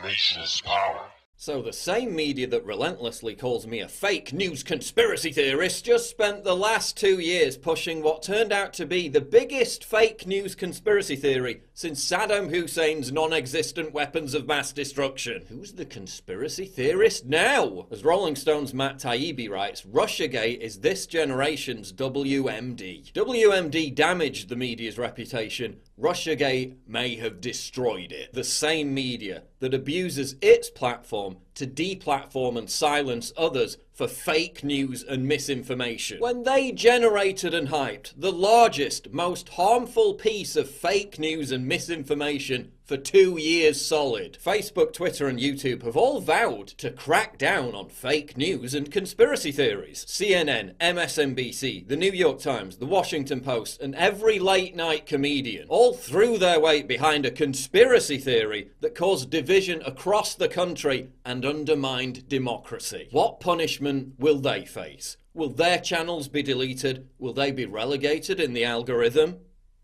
Information is power. So the same media that relentlessly calls me a fake news conspiracy theorist just spent the last 2 years pushing what turned out to be the biggest fake news conspiracy theory since Saddam Hussein's non-existent weapons of mass destruction. Who's the conspiracy theorist now? As Rolling Stone's Matt Taibbi writes, Russiagate is this generation's WMD. WMD damaged the media's reputation. Russiagate may have destroyed it. The same media that abuses its platform to deplatform and silence others for fake news and misinformation. When they generated and hyped the largest, most harmful piece of fake news and misinformation for 2 years solid, Facebook, Twitter and YouTube have all vowed to crack down on fake news and conspiracy theories. CNN, MSNBC, the New York Times, the Washington Post and every late night comedian all threw their weight behind a conspiracy theory that caused division across the country and undermined democracy. What punishment will they face? Will their channels be deleted? Will they be relegated in the algorithm?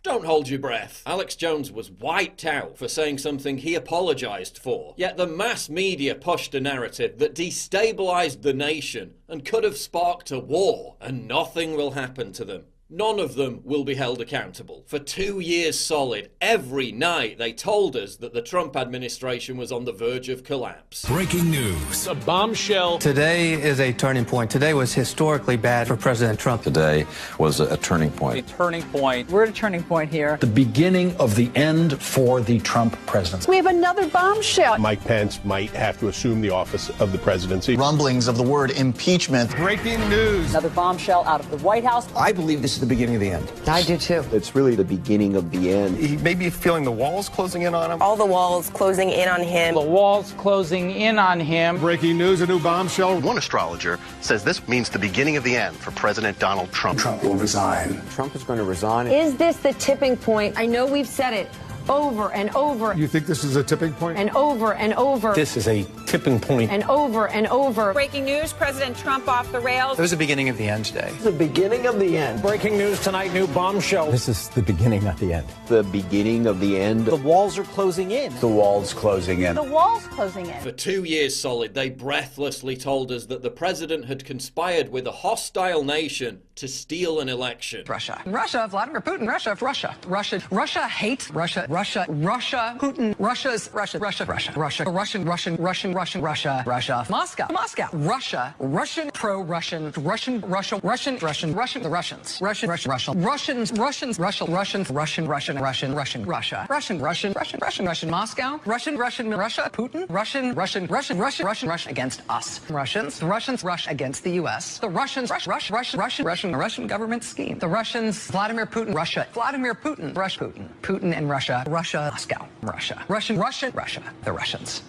Don't hold your breath. Alex Jones was wiped out for saying something he apologised for. Yet the mass media pushed a narrative that destabilised the nation and could have sparked a war, and nothing will happen to them. None of them will be held accountable. For 2 years solid, every night they told us that the Trump administration was on the verge of collapse. Breaking news. A bombshell. Today is a turning point. Today was historically bad for President Trump. Today was a turning point. A turning point. We're at a turning point here. The beginning of the end for the Trump presidency. We have another bombshell. Mike Pence might have to assume the office of the presidency. Rumblings of the word impeachment. Breaking news. Another bombshell out of the White House. I believe this is the beginning of the end. I do too. It's really the beginning of the end. He may be feeling the walls closing in on him. All the walls closing in on him. The walls closing in on him. Breaking news, a new bombshell. One astrologer says this means the beginning of the end for President Donald Trump. Trump will resign. Trump is going to resign. Is this the tipping point? I know we've said it over and over. You think this is a tipping point? And over and over. This is a tipping point. And over and over. Breaking news, President Trump off the rails. It was the beginning of the end today. The beginning of the end. Breaking news tonight, new bombshell. This is the beginning of the end. The beginning of the end. The walls are closing in. The walls closing in. The walls closing in. For 2 years solid, they breathlessly told us that the president had conspired with a hostile nation to steal an election. Russia, Vladimir Putin, Russia hates Russia, Putin, Russian, Moscow, Russian, pro-Russian, the Russians, Moscow, Russia, Putin, Russia against us, the Russians rush against the U.S., the Russians, Russian government scheme, the Russians, Vladimir Putin, Russia, Putin and Russia, Moscow, Russia, the Russians,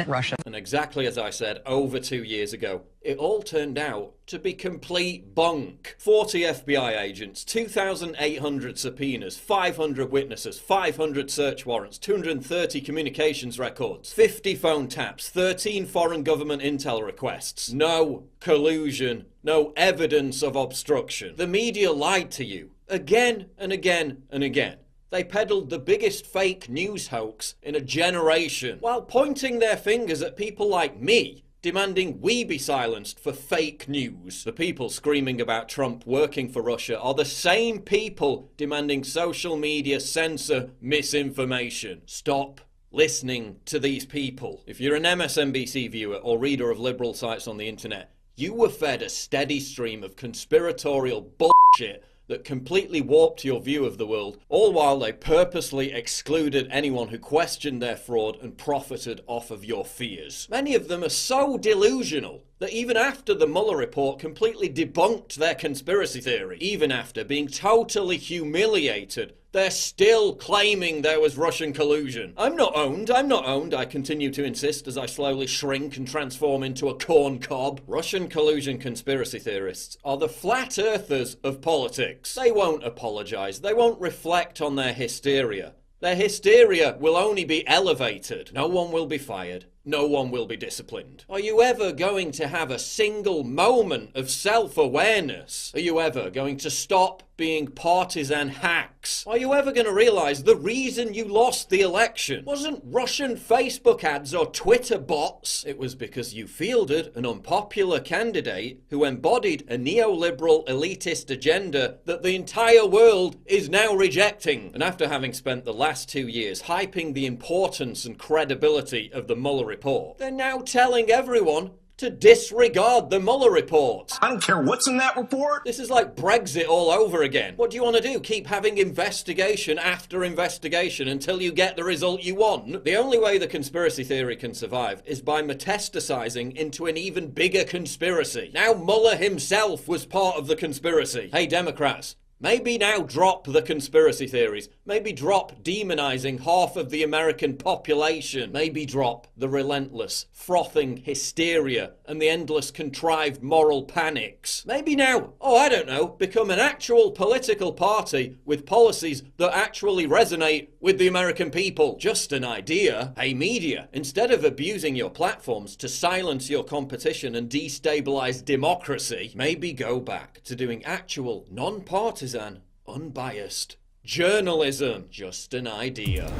Russia. And exactly as I said over 2 years ago, it all turned out to be complete bunk. 40 FBI agents, 2,800 subpoenas, 500 witnesses, 500 search warrants, 230 communications records, 50 phone taps, 13 foreign government intel requests. No collusion, no evidence of obstruction. The media lied to you again and again and again. They peddled the biggest fake news hoax in a generation while pointing their fingers at people like me, demanding we be silenced for fake news. The people screaming about Trump working for Russia are the same people demanding social media censor misinformation. Stop listening to these people. If you're an MSNBC viewer or reader of liberal sites on the internet, you were fed a steady stream of conspiratorial bullshit that completely warped your view of the world, all while they purposely excluded anyone who questioned their fraud and profited off of your fears. Many of them are so delusional that even after the Mueller report completely debunked their conspiracy theory, even after being totally humiliated, they're still claiming there was Russian collusion. I'm not owned, I continue to insist as I slowly shrink and transform into a corn cob. Russian collusion conspiracy theorists are the flat earthers of politics. They won't apologise, they won't reflect on their hysteria. Their hysteria will only be elevated. No one will be fired. No one will be disciplined. Are you ever going to have a single moment of self-awareness? Are you ever going to stop being partisan hacks. Are you ever going to realize the reason you lost the election wasn't Russian Facebook ads or Twitter bots? It was because you fielded an unpopular candidate who embodied a neoliberal elitist agenda that the entire world is now rejecting. And after having spent the last 2 years hyping the importance and credibility of the Mueller report, they're now telling everyone to disregard the Mueller report. I don't care what's in that report. This is like Brexit all over again. What do you want to do? Keep having investigation after investigation until you get the result you want? The only way the conspiracy theory can survive is by metastasizing into an even bigger conspiracy. Now Mueller himself was part of the conspiracy. Hey Democrats, maybe now drop the conspiracy theories. Maybe drop demonizing half of the American population. Maybe drop the relentless, frothing hysteria and the endless contrived moral panics. Maybe now, I don't know, become an actual political party with policies that actually resonate with the American people. Just an idea. Hey media, instead of abusing your platforms to silence your competition and destabilize democracy, maybe go back to doing actual non-partisan, unbiased journalism. Just an idea.